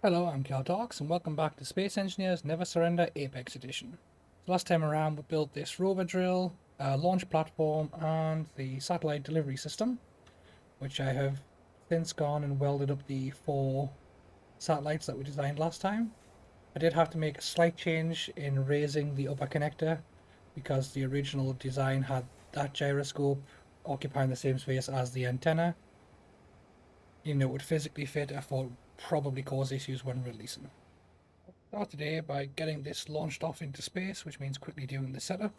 Hello, I'm Talks, and welcome back to Space Engineers Never Surrender Apex Edition. Last time around we built this rover drill, launch platform, and the satellite delivery system, which I have since gone and welded up the 4 satellites that we designed last time. I did have to make a slight change in raising the upper connector, because the original design had that gyroscope occupying the same space as the antenna. Even though it would physically fit, I thought it would probably cause issues when releasing. Start today by getting this launched off into space, which means quickly doing the setup.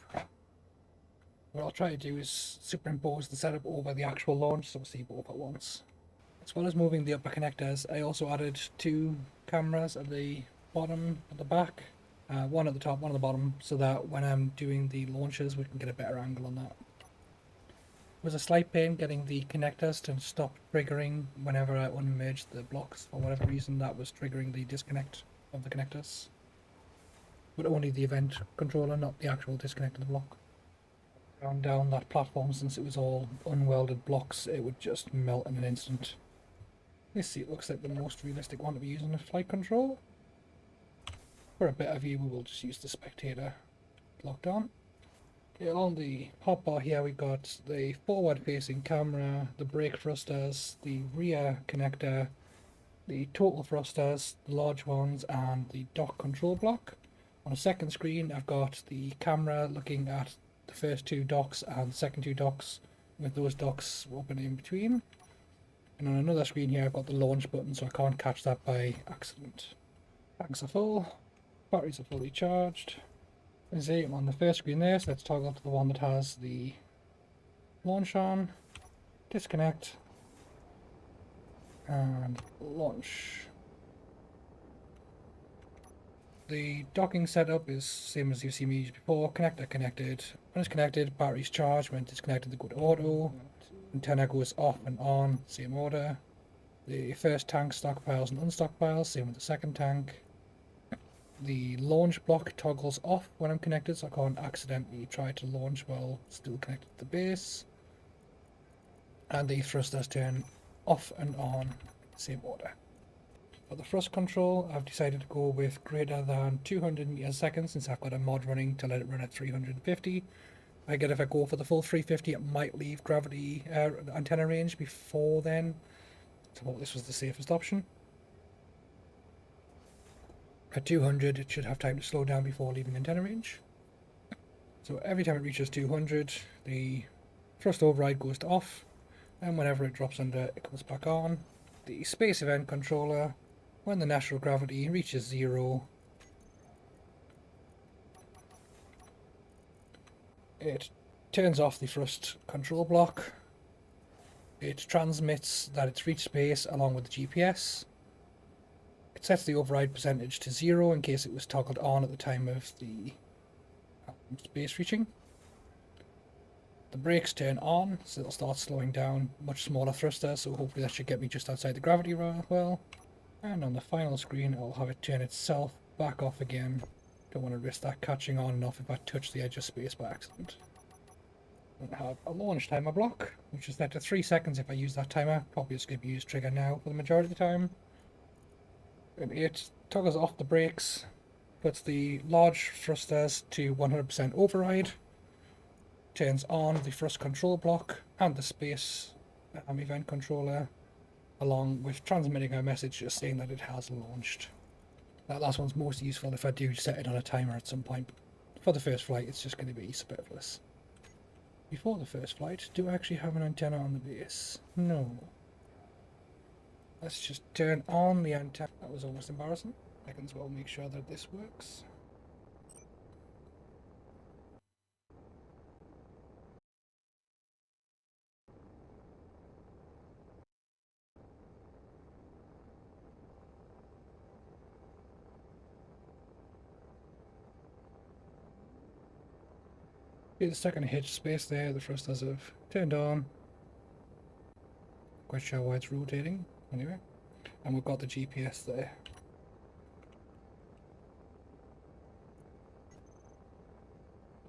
What I'll try to do is superimpose the setup over the actual launch so we'll see both at once. As well as moving the upper connectors, I also added 2 cameras at the bottom, at the back, one at the top, one at the bottom, so that when I'm doing the launches we can get a better angle on that. It was a slight pain getting the connectors to stop triggering whenever I unmerged the blocks. For whatever reason, that was triggering the disconnect of the connectors. But only the event controller, not the actual disconnect of the block. Down that platform, since it was all unwelded blocks, it would just melt in an instant. This seat looks like the most realistic one to be using a flight control. For a better view, we will just use the spectator locked on. Okay, on the hotbar here, we got the forward-facing camera, the brake thrusters, the rear connector, the total thrusters, the large ones, and the dock control block. On a second screen, I've got the camera looking at the first 2 docks and the second 2 docks, with those docks open in between. And on another screen here, I've got the launch button, so I can't catch that by accident. Tanks are full, batteries are fully charged. As you see, I'm on the first screen there, so let's toggle to the one that has the launch on, disconnect, and launch. The docking setup is same as you've seen me use before. Connector connected. When it's connected, battery's charged. When it's disconnected, they go to auto. Antenna goes off and on, same order. The first tank stockpiles and unstockpiles, same with the second tank. The launch block toggles off when I'm connected, so I can't accidentally try to launch while still connected to the base. And the thrusters turn off and on, same order. For the thrust control, I've decided to go with greater than 200 meters a second, since I've got a mod running to let it run at 350. If I go for the full 350, it might leave gravity antenna range before then. So I thought this was the safest option. At 200, it should have time to slow down before leaving antenna range. So every time it reaches 200, the thrust override goes to off, and whenever it drops under, it comes back on. The space event controller, when the natural gravity reaches 0, it turns off the thrust control block. It transmits that it's reached space along with the GPS. It sets the override percentage to 0 in case it was toggled on at the time of the space reaching. The brakes turn on, so it'll start slowing down. Much smaller thruster, so hopefully that should get me just outside the gravity well. And on the final screen, I'll have it turn itself back off again. Don't want to risk that catching on and off if I touch the edge of space by accident. I have a launch timer block, which is set to 3 seconds if I use that timer. Probably just going to use trigger now for the majority of the time. And it toggles off the brakes, puts the large thrusters to 100% override, turns on the thrust control block and the space event controller, along with transmitting a message just saying that it has launched. That last one's most useful if I do set it on a timer at some point. For the first flight, it's just going to be superfluous. Before the first flight, do I actually have an antenna on the base? No. Let's just turn on the antenna. That was almost embarrassing. I can as well make sure that this works. Okay, the second I hit space there, the thrusters have turned on. Quite sure why it's rotating, anyway. And we've got the GPS there.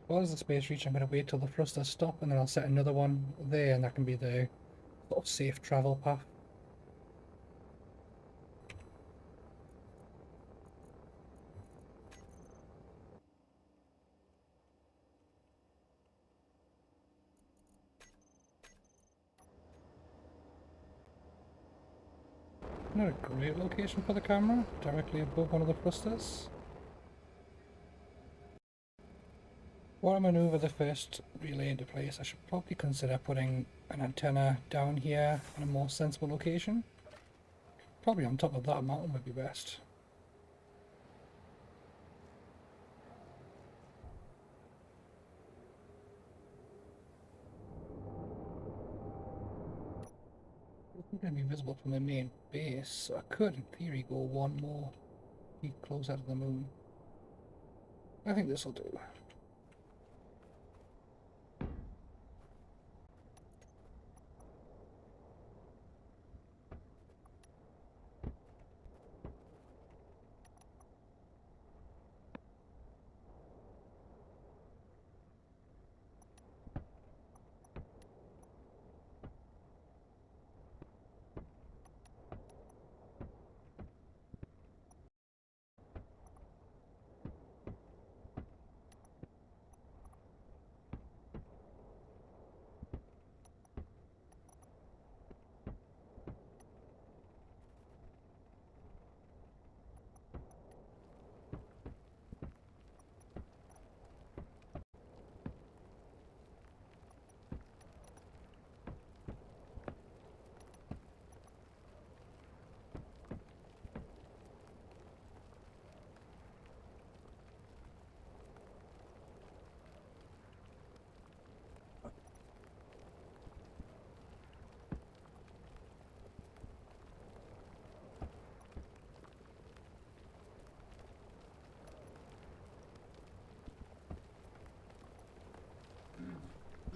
As well as the space reach, I'm going to wait till the thrusters stop, and then I'll set another one there, and that can be the sort of safe travel path. Not a great location for the camera, directly above one of the thrusters. While I maneuver the first relay into place, I should probably consider putting an antenna down here in a more sensible location. Probably on top of that mountain would be best. It's going to be visible from the main base, so I could, in theory, go one more peak closer to the moon. I think this will do.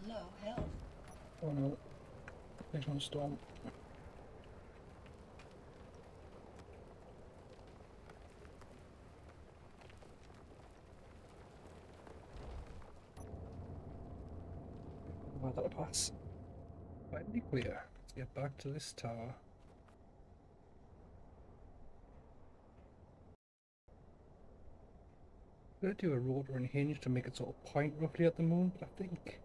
Low health. Oh no, big one storm. Oh, that'll pass. Finally clear. Let's get back to this tower. I'm going to do a rotor and hinge to make it sort of point roughly at the moon, but I think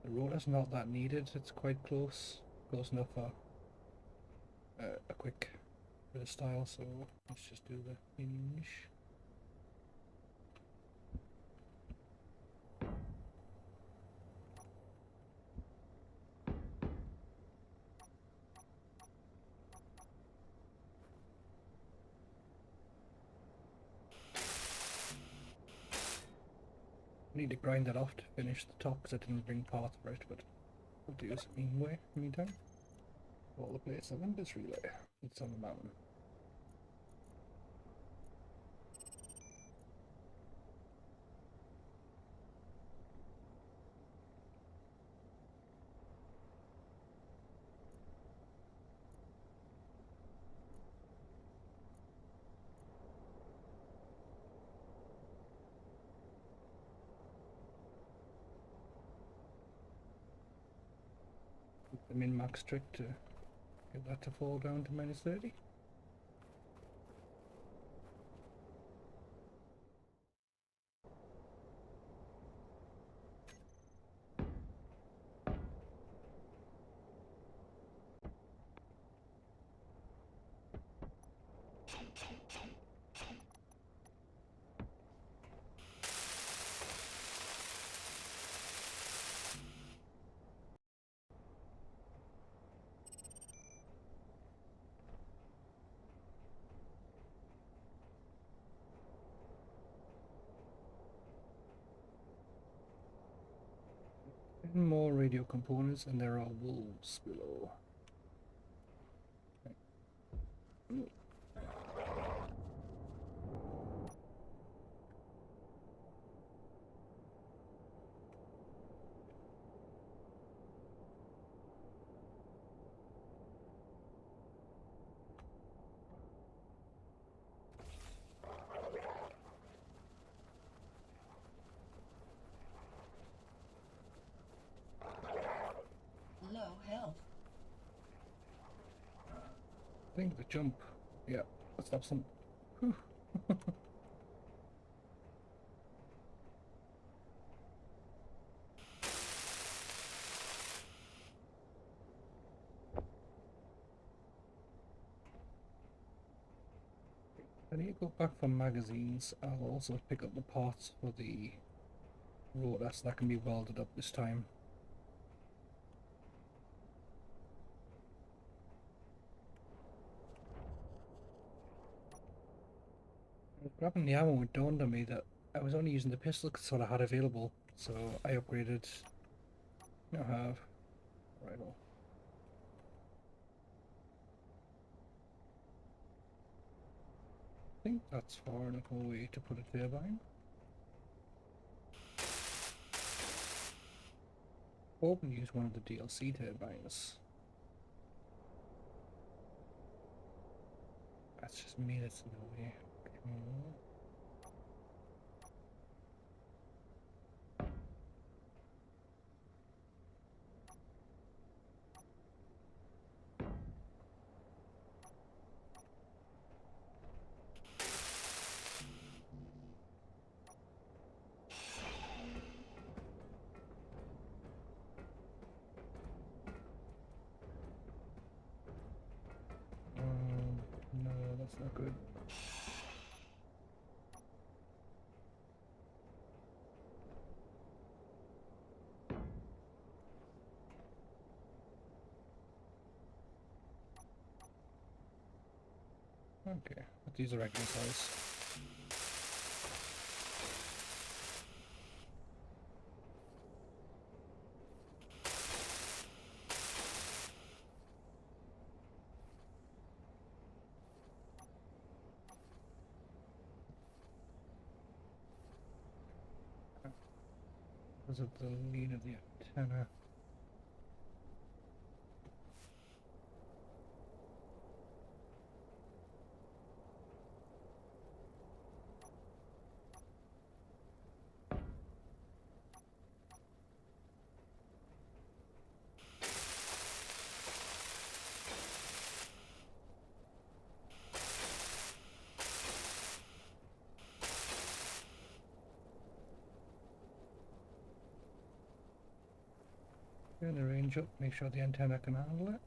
the rotor's not that needed. It's quite close. Close enough for a quick bit of style, so let's just do the hinge. Need to grind that off to finish the top because I didn't bring parts for it, but we'll do it anyway in the meantime. All the place I'm in this relay. It's on the mountain. The min-max trick to get that to fall down to -30. And more radio components, and there are wolves below. Low health. I think the jump. Yeah, let's have some. Whew. I need to go back for magazines. I'll also pick up the parts for the rotor so that can be welded up this time. I was grabbing the ammo, it dawned on me that I was only using the pistol because that's what I had available, so I upgraded. Now have rifle. I think that's far enough away to put a turbine. Hope and use one of the DLC turbines. That's just minutes away. Okay. No, that's not good. Okay, but these are regular size. Because of the lean of the antenna. Turn the range up, make sure the antenna can handle it.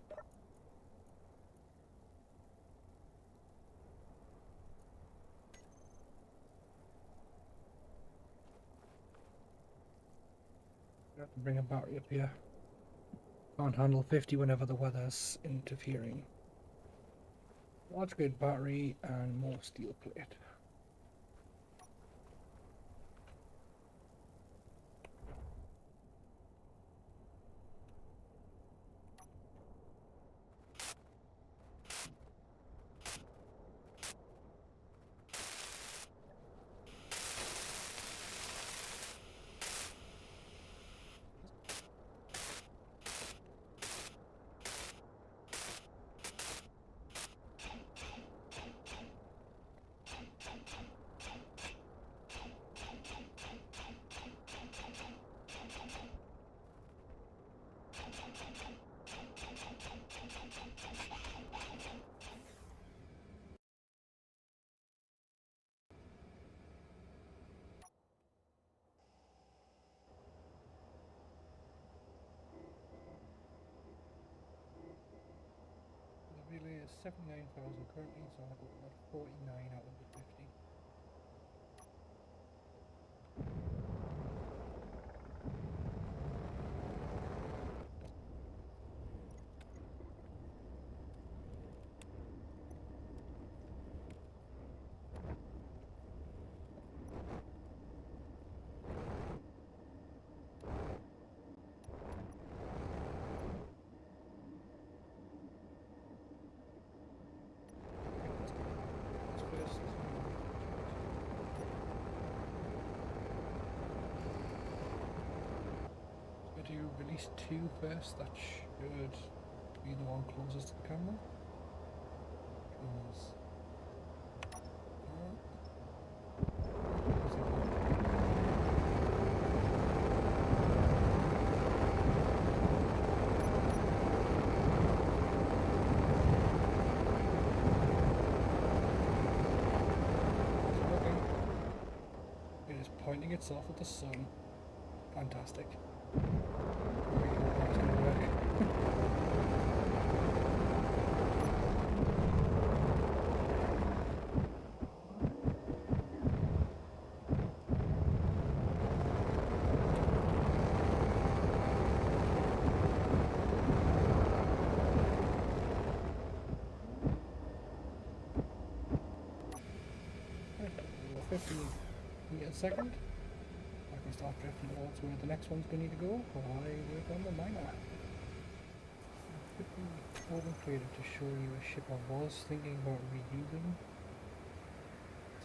You have to bring a battery up here. Can't handle 50 whenever the weather's interfering. Large grade battery and more steel plate. The relay is 79,000 currently, so I've got about 49 out of the 50. First, so do release 2 first, that should be the one closest to the camera. Because it is pointing itself at the sun. Fantastic. Really hope that's going to work. 50 meters a second. I can start drifting towards where the next one's going to need to go while I work on the miner. Quickly open creative to show you a ship I was thinking about reusing.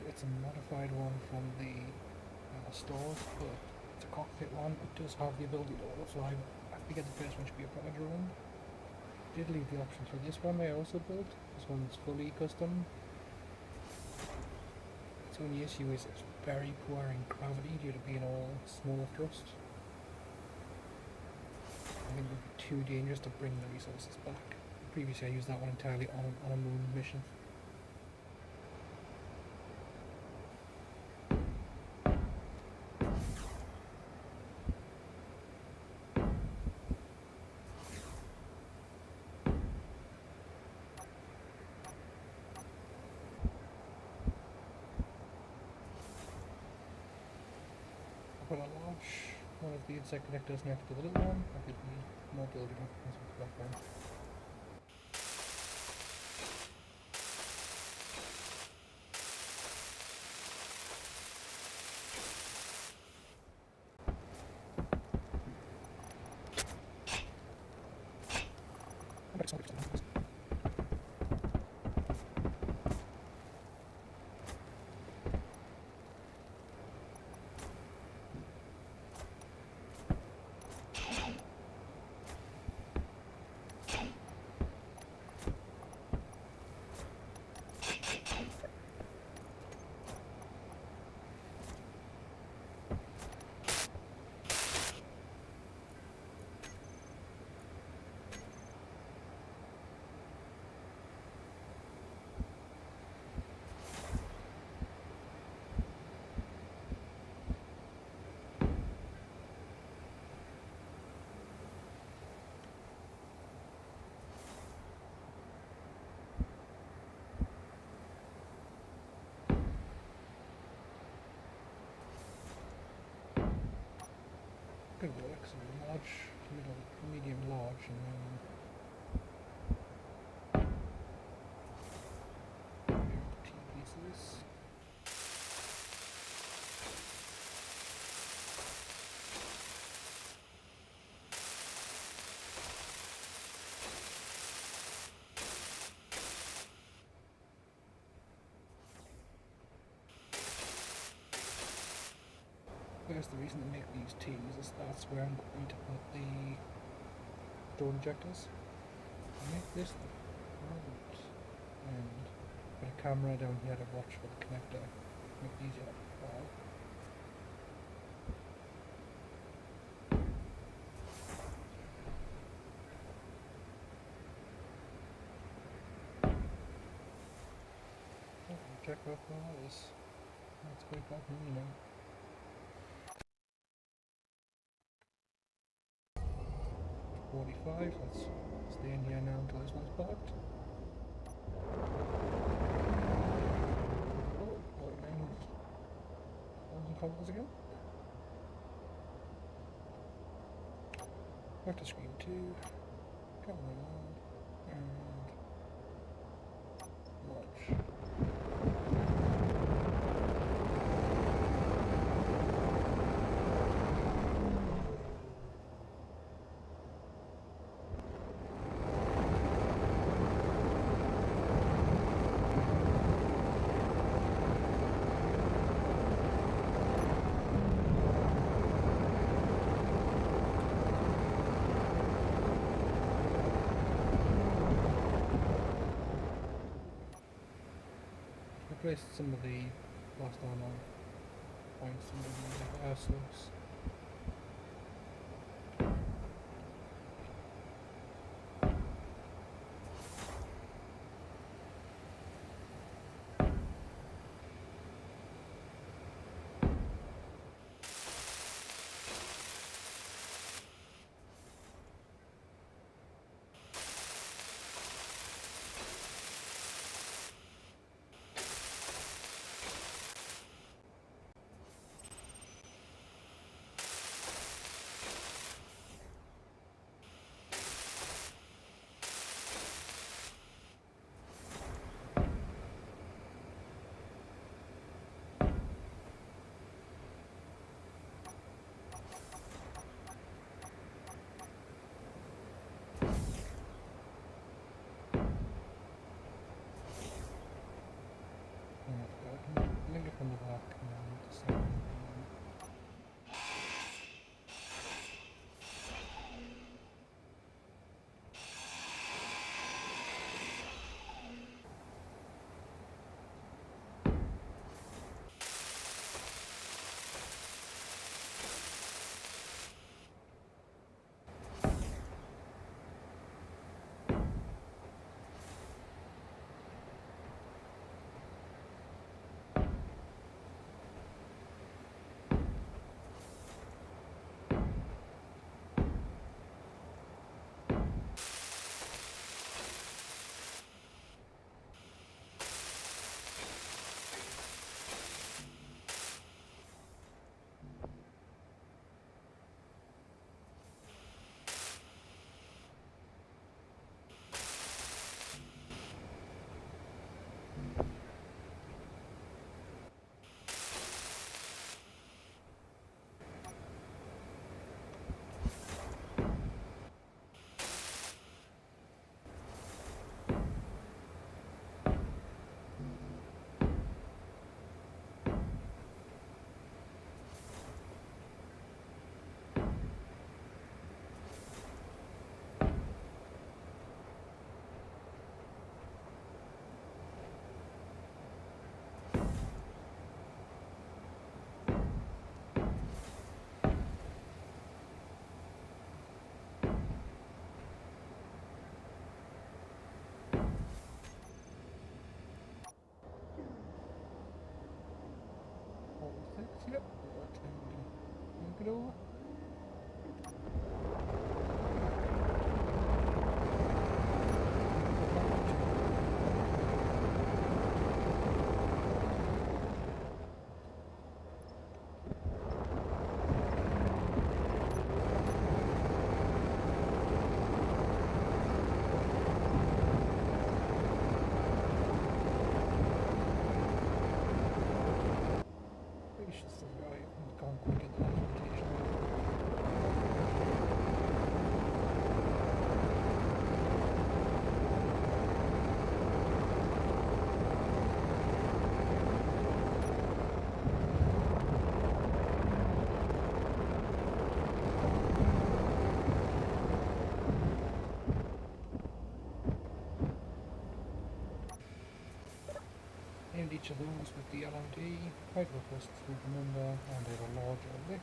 It's a modified one from the stores, but it's a cockpit one. It does have the ability to fly. I figured the first one should be a proper drone. Did leave the option for this one they also built. This one's fully custom. Its only issue is it's very poor in gravity due to being all small thrust. I think it would be too dangerous to bring the resources back. Previously I used that one entirely on a moon mission. I'll put a launch one of the insect connectors next to the little one. I could be more building up in the background. Good work, so large, middle, medium, large, and then T pieces. There's the reason to make these T's, is that's where I'm going to put the drone injectors. Make this the front and put a camera down here to watch for the connector. Make it easier to fall. Check what that is. That's quite bad, you know. 45, let's stay in here now until this one's parked. Oh, what remains? Cobbles again. Back to screen 2. Come on, and launch. Replaced some of the last armor points and the air source. Come back and decide. Yep. Look it over. Gracious, this guy can't quite get the documentation. Named each of those with the LMD, quite robust to remember, and they have a larger lift.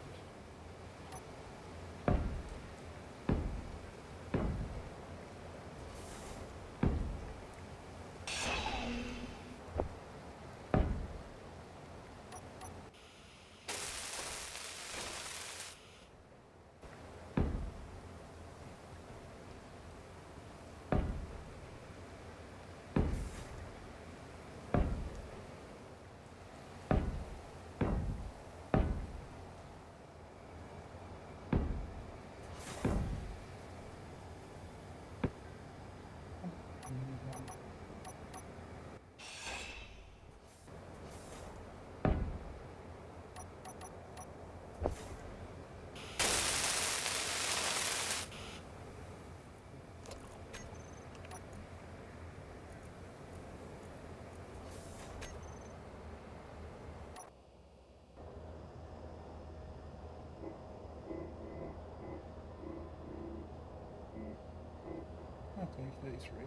Okay, 33.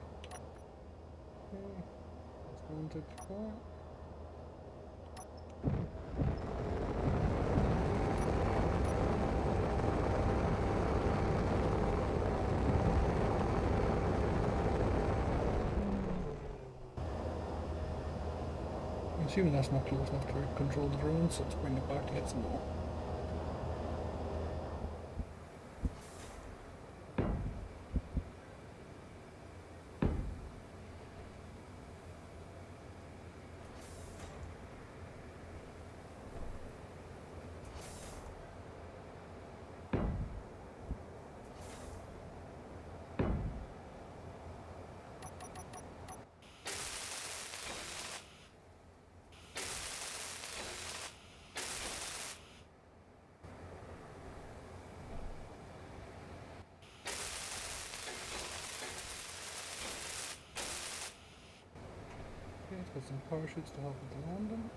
Okay, that's mounted for. I'm assuming that's not close enough to control the drone, so let's bring it back to get some more. Okay, let's put some parachutes to help with the landing.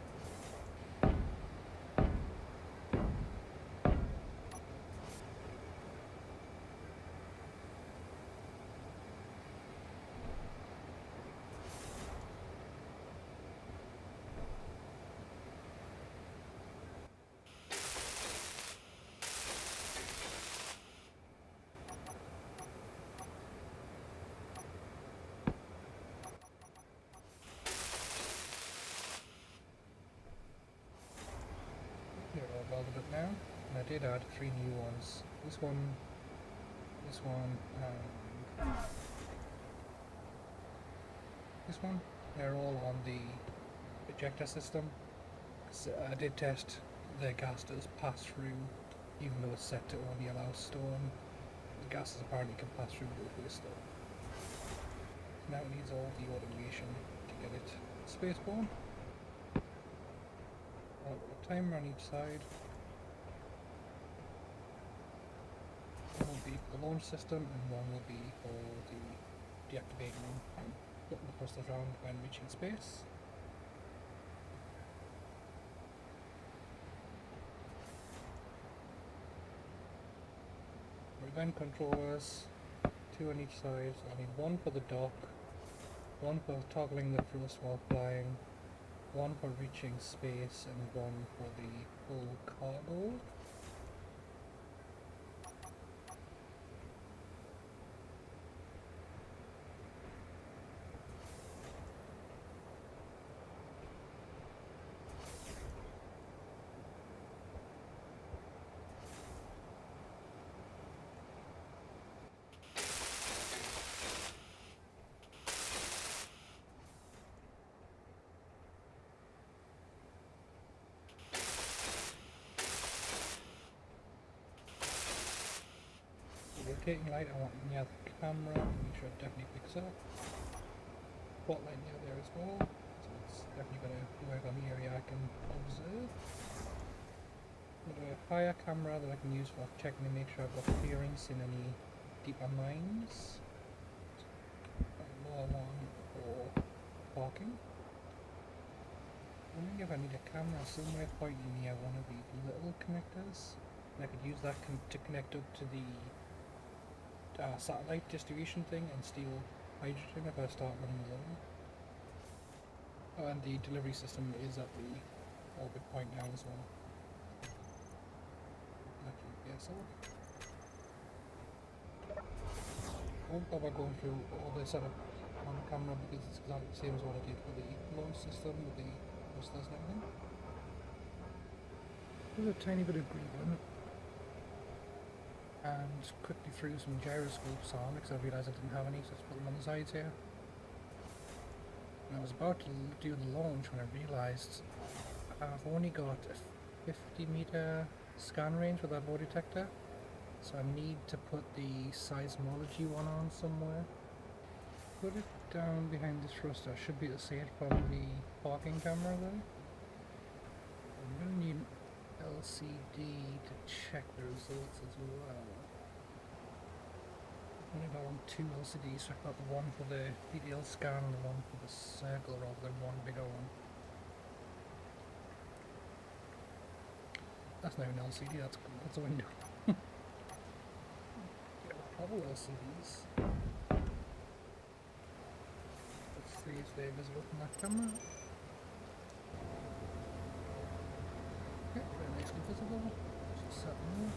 welded it now, and I did add 3 new ones. This one, and this one. They're all on the ejector system. So I did test the gas does pass through, even though it's set to only allow stone. The gases apparently can pass through both ways still. Now it needs all the automation to get it spaceborne. I'll put a timer on each side. One will be for the launch system, and one will be for the deactivating and putting the thrusters around when reaching space. Event controllers, 2 on each side. So I need one for the dock, one for toggling the thrust while flying, one for reaching space, and one for the full cargo. Rotating light I want near the camera, make sure it definitely picks up. Spotlight near there as well, so it's definitely going to work on the area I can observe. I've got a higher camera that I can use for checking to make sure I've got clearance in any deeper mines. A lower one for parking. I'm wondering if I need a camera somewhere pointing near one of these little connectors. And I could use that to connect up to the satellite distribution thing and steal hydrogen if I start running low. Oh, and the delivery system is at the orbit point now as well. I won't bother going through all the setup on the camera because it's exactly the same as what I did for the launch system with the thrusters and everything. There's a tiny bit of green and quickly threw some gyroscopes on because I realised I didn't have any, so let's put them on the sides here. And I was about to do the launch when I realised I've only got a 50-metre scan range with that VO detector, so I need to put the seismology one on somewhere. Put it down behind this thruster. I should be able to see it from the parking camera there. I'm going to need LCD to check the results as well. I've only got on 2 LCDs, so I've got the one for the PDL scan and the one for the circle rather than one bigger one. That's not an LCD, that's a window. Double LCDs. Let's see if they're visible from that camera. Okay, very nicely visible. Just set them up.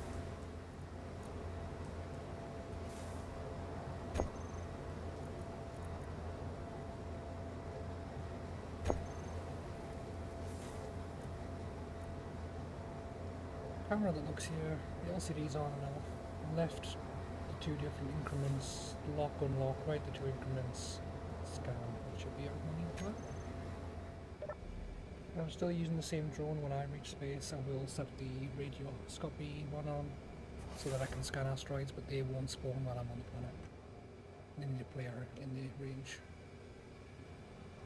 Camera that looks here, the LCD's on and off. Left, the 2 different increments, lock, unlock, right, the 2 increments, scan, which should be everything for it. I'm still using the same drone when I reach space. I will set the radioscopy one on so that I can scan asteroids, but they won't spawn while I'm on the planet. They need a player in the range.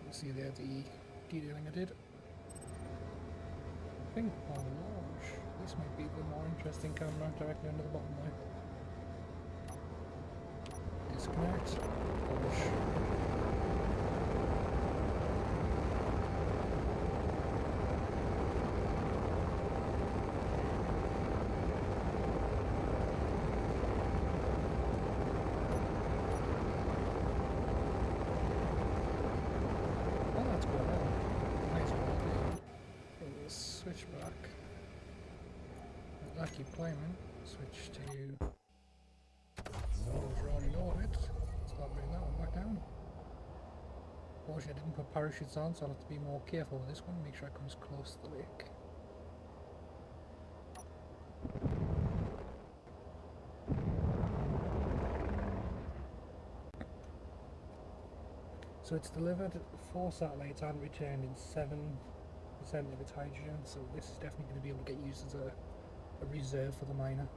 You'll see there the detailing I did. I think on the launch, this might be the more interesting camera directly under the bottom there. Disconnect, launch. Switch back. Let that keep climbing. Switch to those running orbit. Start bringing that one back down. Unfortunately, I didn't put parachutes on, so I'll have to be more careful with this one. Make sure it comes close to the lake. So it's delivered 4 satellites and returned in 7% of its hydrogen, so this is definitely going to be able to get used as a reserve for the miner.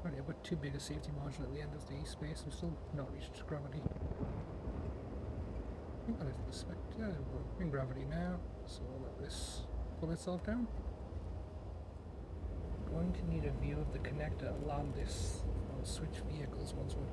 Right, I've got too big a safety margin at the end of the space. We've still not reached gravity. I think I'll have to expect, yeah, we're in gravity now, so I'll let this pull itself down. I'm going to need a view of the connector to land this. I'll switch vehicles once we're...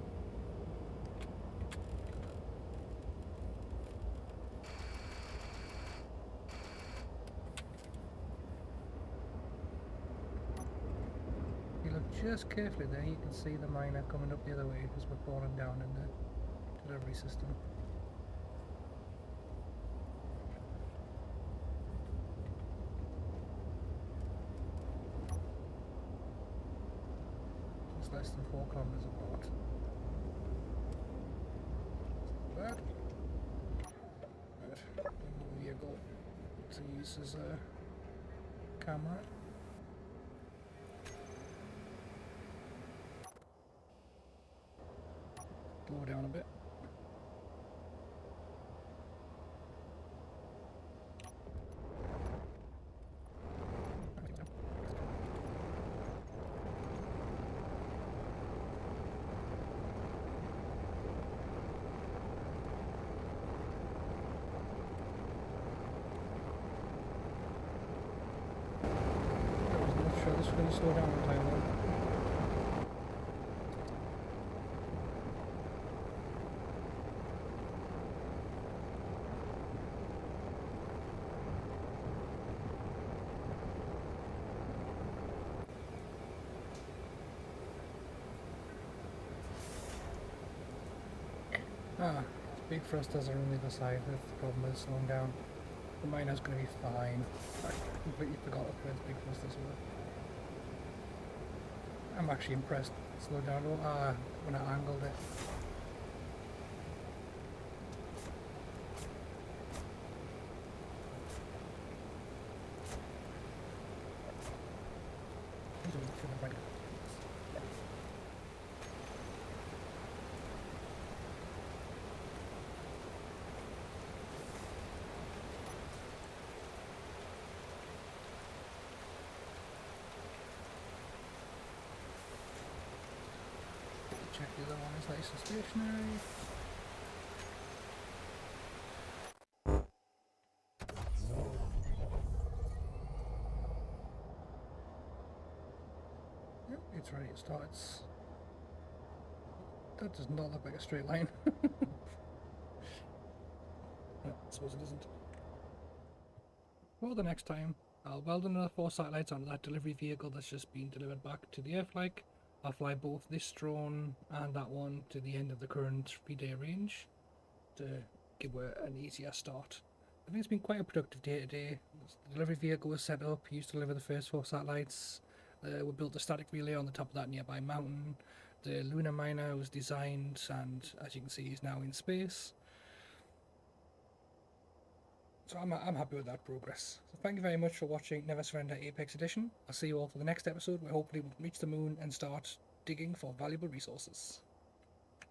If you look just carefully there, you can see the miner coming up the other way as we're falling down in the delivery system. It's less than 4 kilometers apart. Bad. Right. Vehicle to use as a camera. Lower down a bit. Sure, this is going to slow down in time though. Big thrusters are on the other side. That's the problem with slowing down. The miner's going to be fine. I completely forgot where the big thrusters were. I'm actually impressed. Slow down when I angled it. Check the other one is nice and stationary. Yep, it's ready to start. That does not look like a straight line. No, I suppose it isn't. Well, the next time, I'll weld another 4 satellites onto that delivery vehicle that's just been delivered back to the airflight. I'll fly both this drone and that one to the end of the current 3-day range to give her an easier start. I think it's been quite a productive day today. The delivery vehicle was set up, used to deliver the first 4 satellites. We built a static relay on the top of that nearby mountain. The lunar miner was designed and, as you can see, is now in space. So I'm happy with that progress. So thank you very much for watching Never Surrender Apex Edition. I'll see you all for the next episode where hopefully we'll reach the moon and start digging for valuable resources.